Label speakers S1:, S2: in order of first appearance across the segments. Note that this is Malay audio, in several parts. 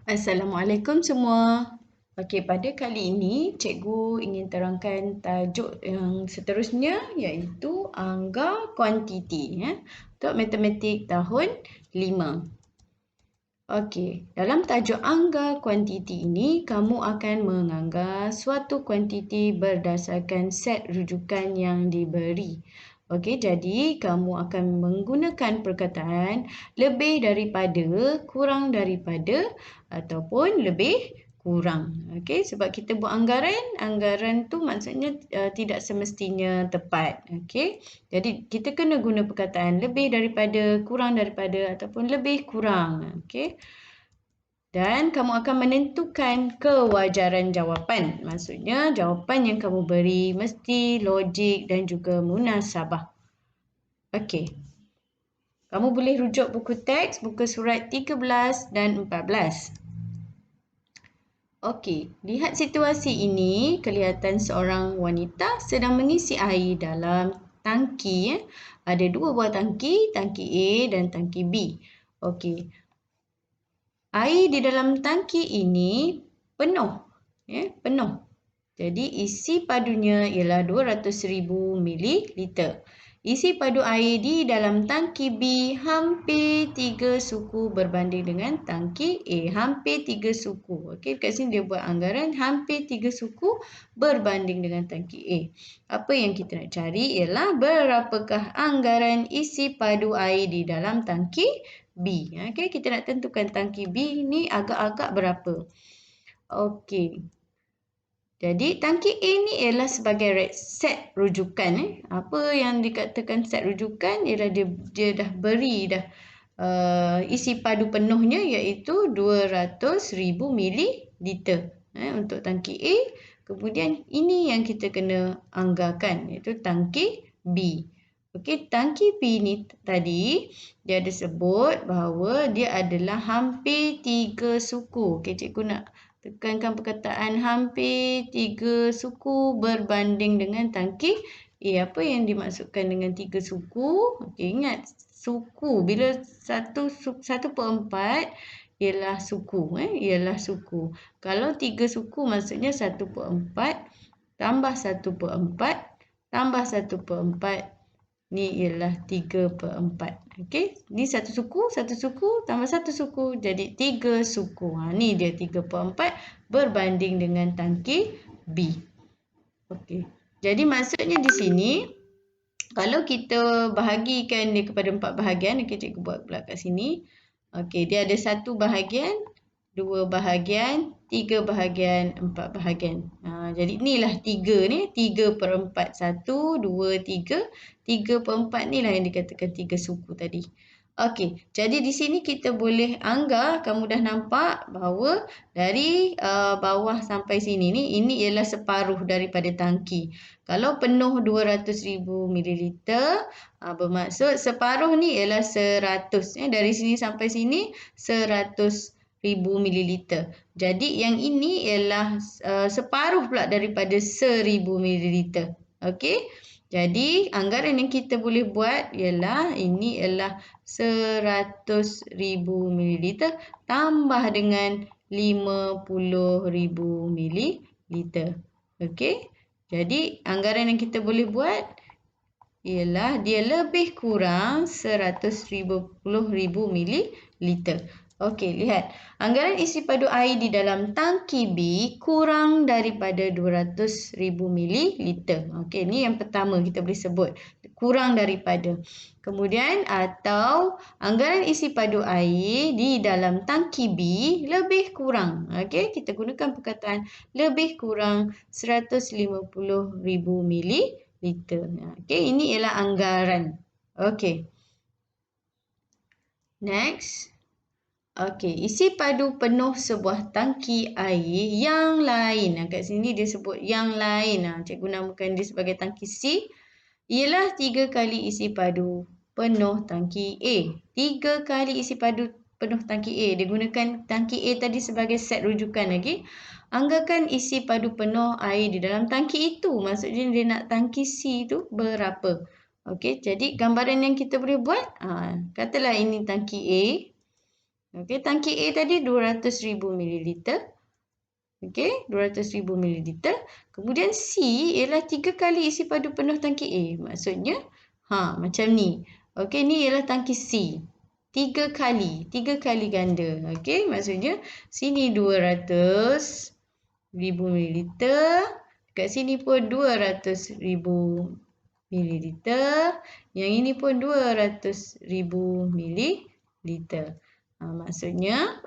S1: Assalamualaikum semua. Okey, pada kali ini cikgu ingin terangkan tajuk yang seterusnya iaitu angka kuantiti untuk matematik tahun 5. Okey, dalam tajuk angka kuantiti ini kamu akan menganggar suatu kuantiti berdasarkan set rujukan yang diberi. Okey, jadi kamu akan menggunakan perkataan lebih daripada, kurang daripada ataupun lebih kurang. Okey, sebab kita buat anggaran tu maksudnya tidak semestinya tepat. Okey. Jadi kita kena guna perkataan lebih daripada, kurang daripada ataupun lebih kurang. Okey. Dan kamu akan menentukan kewajaran jawapan. Maksudnya jawapan yang kamu beri mesti logik dan juga munasabah. Okey. Kamu boleh rujuk buku teks, buku surat 13 dan 14. Okey, lihat situasi ini, kelihatan seorang wanita sedang mengisi air dalam tangki. Ada dua buah tangki, tangki A dan tangki B. Okey, air di dalam tangki ini penuh. Penuh. Jadi isi padunya ialah 200,000 mililiter. Isi padu air di dalam tangki B hampir 3 suku berbanding dengan tangki A. Hampir 3 suku. Okey, kat sini dia buat anggaran hampir 3 suku berbanding dengan tangki A. Apa yang kita nak cari ialah berapakah anggaran isi padu air di dalam tangki B. Okey, kita nak tentukan tangki B ni agak-agak berapa. Okey. Jadi tangki A ni ialah sebagai set rujukan. Apa yang dikatakan set rujukan ialah dia dah beri dah isi padu penuhnya iaitu 200,000 mililiter untuk tangki A. Kemudian ini yang kita kena anggarkan iaitu tangki B. Okey, tangki B ni tadi dia ada sebut bahawa dia adalah hampir 3 suku. Okey, cikgu nak tekankan perkataan hampir 3 suku berbanding dengan tangki A. Apa yang dimaksudkan dengan 3 suku? Okey, ingat suku. Bila 1/4 ialah suku. Ialah suku. Kalau 3 suku maksudnya 1/4 tambah 1/4 tambah 1/4 ni ialah 3/4. Okey, ni satu suku tambah satu suku jadi 3 suku. Ni dia 3/4 berbanding dengan tangki B. Okey. Jadi maksudnya di sini kalau kita bahagikan dia kepada 4 bahagian, okey cikgu buat pula kat sini. Okey, dia ada 1 bahagian, 2 bahagian, 3 bahagian, 4 bahagian. Jadi inilah 3 ni, 3/4. 1, 2, 3. 3/4 ni lah yang dikatakan 3 suku tadi. Okey, jadi di sini kita boleh anggar, kamu dah nampak bahawa dari bawah sampai sini ni, ini ialah separuh daripada tangki. Kalau penuh 200,000 mililiter, bermaksud separuh ni ialah 100. Dari sini sampai sini 100,000 mililiter. Jadi yang ini ialah separuh pula daripada 1,000 mililiter. Okey. Jadi anggaran yang kita boleh buat ialah ini ialah 100,000 mililiter tambah dengan 50,000 mililiter. Okey. Jadi anggaran yang kita boleh buat ialah dia lebih kurang 150,000 mililiter. Okey, lihat. Anggaran isi padu air di dalam tangki B kurang daripada 200,000 mililiter. Okey, ni yang pertama kita boleh sebut. Kurang daripada. Kemudian atau anggaran isi padu air di dalam tangki B lebih kurang. Okey, kita gunakan perkataan lebih kurang 150,000 mililiter. Okey, ini ialah anggaran. Okey. Next. Okey, isi padu penuh sebuah tangki air yang lain. Kat sini dia sebut yang lain. Cikgu namakan dia sebagai tangki C. Ialah 3 kali isi padu penuh tangki A. 3 kali isi padu penuh tangki A. Dia gunakan tangki A tadi sebagai set rujukan lagi. Anggarkan isi padu penuh air di dalam tangki itu. Maksudnya dia nak tangki C itu berapa. Okey, jadi gambaran yang kita boleh buat. Katalah ini tangki A. Okey, tangki A tadi 200,000 mililiter. Okey, 200,000 mililiter. Kemudian C ialah 3 kali isi padu penuh tangki A. Maksudnya, macam ni. Okey, ni ialah tangki C. 3 kali ganda. Okey, maksudnya sini 200,000 mililiter. Dekat sini pun 200,000 mililiter. Yang ini pun 200,000 mililiter. Maksudnya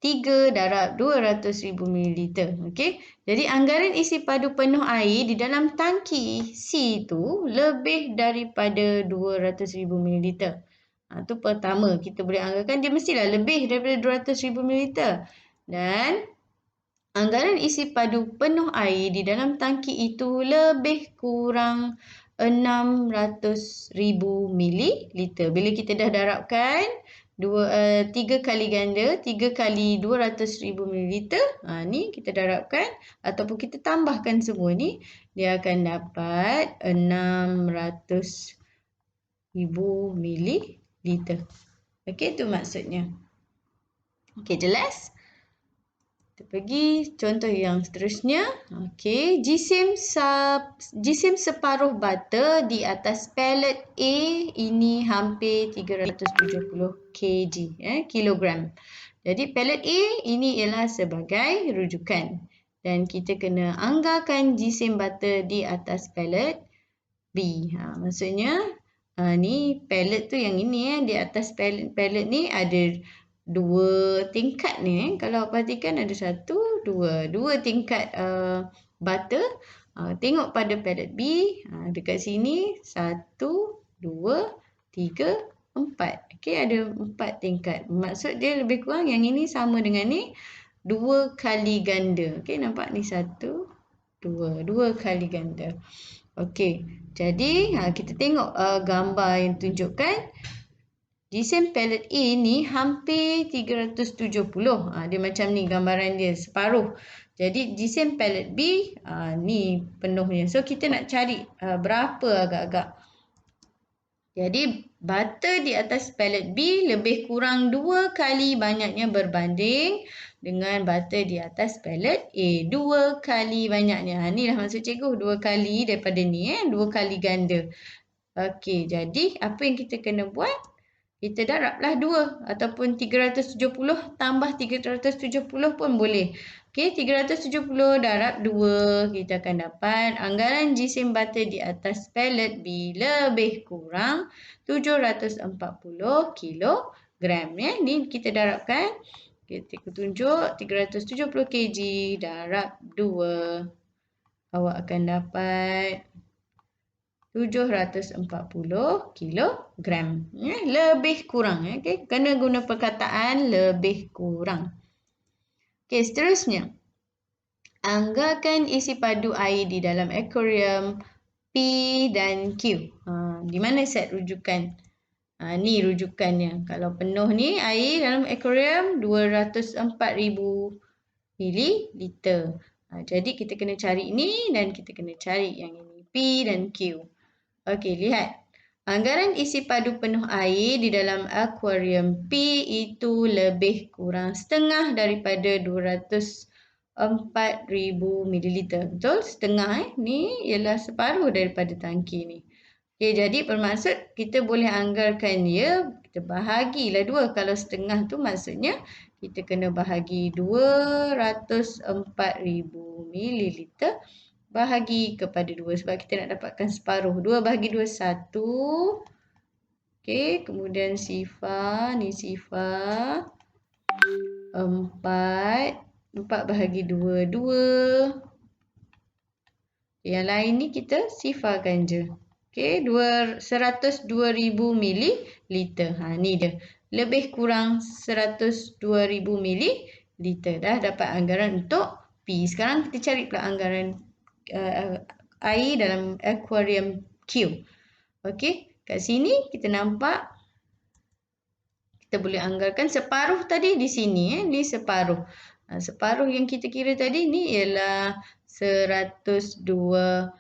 S1: 3 darab 200,000 mililiter. Okey. Jadi anggaran isi padu penuh air di dalam tangki C itu lebih daripada 200,000 mililiter. Itu pertama, kita boleh anggarkan dia mestilah lebih daripada 200,000 mililiter. Dan anggaran isi padu penuh air di dalam tangki itu lebih kurang 600,000 mililiter. Bila kita dah darabkan 3 kali ganda, 3 kali 200,000 mililiter. Ni kita darabkan ataupun kita tambahkan semua ni, dia akan dapat 600,000 mililiter. Okey, itu maksudnya. Okey, jelas? Kita pergi contoh yang seterusnya. Okey, jisim separuh bata di atas palet A ini hampir 370 kg, kilogram. Jadi palet A ini ialah sebagai rujukan dan kita kena anggarkan jisim bata di atas palet B. Maksudnya ni palet tu yang ini di atas palet ni ada 2 tingkat ni. Kalau perhatikan ada 1, 2 tingkat bata. Tengok pada palet B, dekat sini 1, 2, 3, 4. Okey, ada 4 tingkat. Maksud dia lebih kurang yang ini sama dengan ni 2 kali ganda. Okey, nampak ni 1, 2 kali ganda. Okey, jadi kita tengok gambar yang tunjukkan jisim palet A ni hampir 370. Dia macam ni gambaran dia, separuh. Jadi jisim palet B ni penuhnya. So kita nak cari berapa agak-agak. Jadi bata di atas palet B lebih kurang 2 kali banyaknya berbanding dengan bata di atas palet A. 2 kali banyaknya. Ni lah maksud cikgu, 2 kali daripada ni, 2 kali ganda. Okey, jadi apa yang kita kena buat? Kita darablah 2 ataupun 370 tambah 370 pun boleh. Okey, 370 darab 2, kita akan dapat anggaran jisim bata di atas palet B lebih kurang 740 kilogram. Ni kita darabkan. Kita tunjuk 370 kg darab 2. Awak akan dapat 740 kilogram. Lebih kurang. Okay? Kena guna perkataan lebih kurang. Okay, seterusnya. Anggarkan isi padu air di dalam akuarium P dan Q. Di mana set rujukan? Ni rujukannya. Kalau penuh ni air dalam akuarium 204,000 mililiter. Jadi kita kena cari ni dan kita kena cari yang ini. P dan Q. Okey, lihat. Anggaran isi padu penuh air di dalam akuarium P itu lebih kurang setengah daripada 204,000 mililiter. Betul? Setengah. Ni ialah separuh daripada tangki ni. Okey, jadi bermaksud kita boleh anggarkan dia, kita bahagilah 2. Kalau setengah tu maksudnya kita kena bahagi 204,000 mililiter. Bahagi kepada 2 sebab kita nak dapatkan separuh. 2 bahagi 2, 1. Okey, kemudian sifar. Ni sifar. 4. 4 bahagi 2, 2. Yang lain ni kita sifarkan je. Okey, 102,000 mililiter. Ni dia. Lebih kurang 102,000 mililiter. Dah dapat anggaran untuk P. Sekarang kita cari pula anggaran air dalam akuarium Q. Okey, kat sini kita nampak kita boleh anggarkan separuh tadi di sini. Ni separuh. Separuh yang kita kira tadi ni ialah 102,000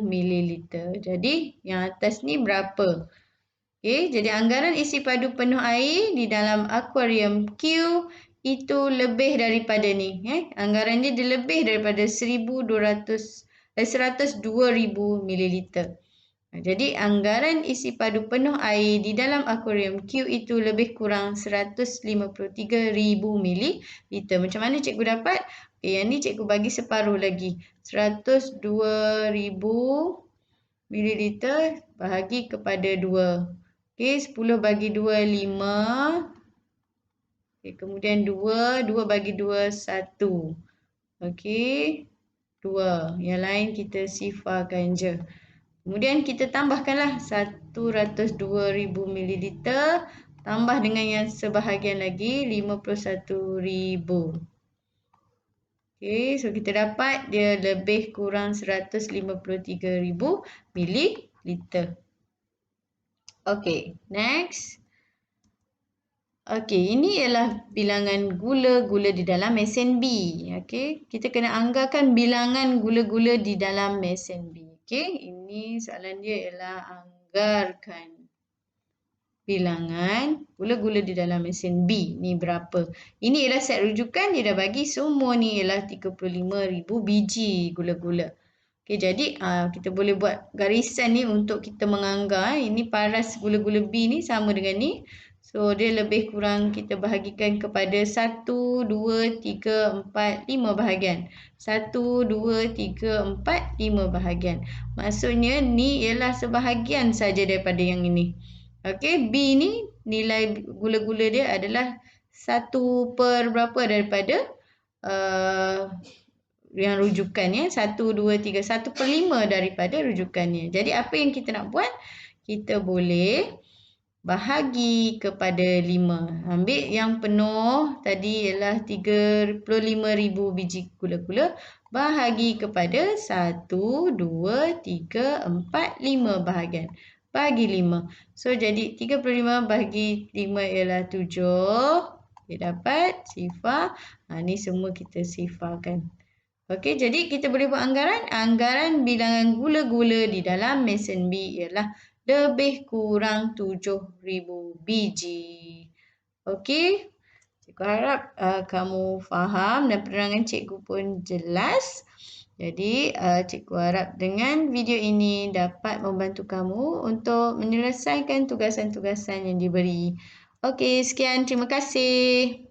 S1: mililiter. Jadi yang atas ni berapa? Okey, jadi anggaran isi padu penuh air di dalam akuarium Q itu lebih daripada ni. Anggaran dia lebih daripada 102,000 mililiter. Jadi anggaran isi padu penuh air di dalam akuarium Q itu lebih kurang 153,000 mililiter. Macam mana cikgu dapat? Okay, yang ni cikgu bagi separuh lagi. 102,000 mililiter bahagi kepada 2. Okey, 10 bagi 2, 5. Okey, kemudian 2, 2 bagi 2, 1. Okey, 2. Yang lain kita sifarkan je. Kemudian kita tambahkanlah 102,000 mililiter tambah dengan yang sebahagian lagi 51,000. Okey, so kita dapat dia lebih kurang 153,000 mililiter. Okey, next. Okey, ini ialah bilangan gula-gula di dalam mesin B. Okey, kita kena anggarkan bilangan gula-gula di dalam mesin B. Okey, ini soalan dia ialah anggarkan bilangan gula-gula di dalam mesin B. Ni berapa? Ini ialah set rujukan, dia dah bagi semua ni ialah 35,000 biji gula-gula. Okey, jadi kita boleh buat garisan ni untuk kita menganggar. Ini paras gula-gula B ni sama dengan ni. So, dia lebih kurang kita bahagikan kepada 1, 2, 3, 4, 5 bahagian. 1, 2, 3, 4, 5 bahagian. Maksudnya ni ialah sebahagian saja daripada yang ini. Okey, B ni nilai gula-gula dia adalah 1 per berapa daripada yang rujukannya 1, 2, 3, 1/5 daripada rujukannya. Jadi apa yang kita nak buat? Kita boleh bahagi kepada 5. Ambil yang penuh tadi ialah 35,000 biji gula-gula. Bahagi kepada 1, 2, 3, 4, 5 bahagian. Bagi 5. So jadi 35 bagi 5 ialah 7. Kita dapat sifar. Ni semua kita sifarkan. Okey, jadi kita boleh buat anggaran. Anggaran bilangan gula-gula di dalam mesin B ialah lebih kurang 7,000 biji. Okey, cikgu harap kamu faham dan penerangan cikgu pun jelas. Jadi, cikgu harap dengan video ini dapat membantu kamu untuk menyelesaikan tugasan-tugasan yang diberi. Okey, sekian. Terima kasih.